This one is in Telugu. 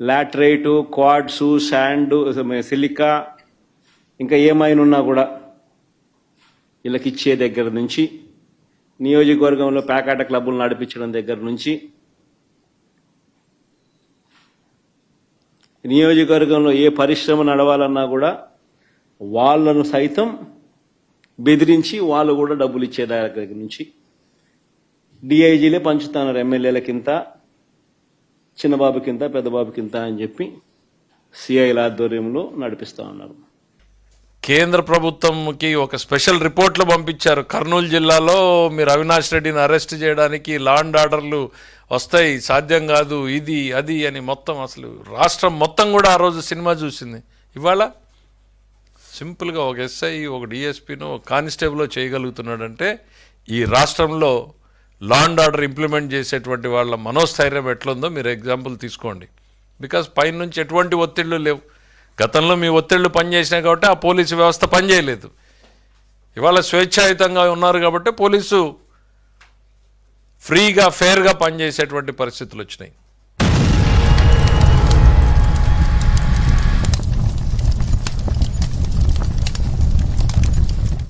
లాటరైటు, క్వాడ్సు, శాండ్, సిలికా ఇంకా ఏమైనా ఉన్నా కూడా వీళ్ళకి ఇచ్చే దగ్గర నుంచి, నియోజకవర్గంలో ప్యాకాట క్లబ్బులు నడిపించడం దగ్గర నుంచి, నియోజకవర్గంలో ఏ పరిశ్రమ నడవాలన్నా కూడా వాళ్ళను సైతం బెదిరించి వాళ్ళు కూడా డబ్బులు ఇచ్చే దగ్గర నుంచి డిఐజీలే పంచుతున్నారు. ఎమ్మెల్యేలకింత, చిన్నబాబుకింత, పెద్దబాబుకింత అని చెప్పి సిఐల ఆధ్వర్యంలో నడిపిస్తా ఉన్నారు. కేంద్ర ప్రభుత్వంకి ఒక స్పెషల్ రిపోర్ట్లు పంపించారు. కర్నూలు జిల్లాలో మీరు అవినాష్ రెడ్డిని అరెస్ట్ చేయడానికి లా అండ్ ఆర్డర్లు వస్తాయి, సాధ్యం కాదు, ఇది అది అని మొత్తం అసలు రాష్ట్రం మొత్తం కూడా ఆ రోజు సినిమా చూసింది. ఇవాళ సింపుల్గా ఒక ఎస్ఐ, ఒక డిఎస్పీనో, ఒక కానిస్టేబుల్ చేయగలుగుతున్నాడంటే ఈ రాష్ట్రంలో లా అండ్ ఆర్డర్ ఇంప్లిమెంట్ చేసేటువంటి వాళ్ళ మనోస్థైర్యం ఎట్లుందో మీరు ఎగ్జాంపుల్ తీసుకోండి. బికాజ్ పైనుంచి ఎటువంటి ఒత్తిళ్లు లేవు. గతంలో మీ ఒత్తిళ్లు పనిచేసినాయి కాబట్టి ఆ పోలీసు వ్యవస్థ పనిచేయలేదు. ఇవాళ స్వేచ్ఛాయుతంగా ఉన్నారు కాబట్టి పోలీసు ఫ్రీగా, ఫేర్గా పనిచేసేటువంటి పరిస్థితులు వచ్చినాయి.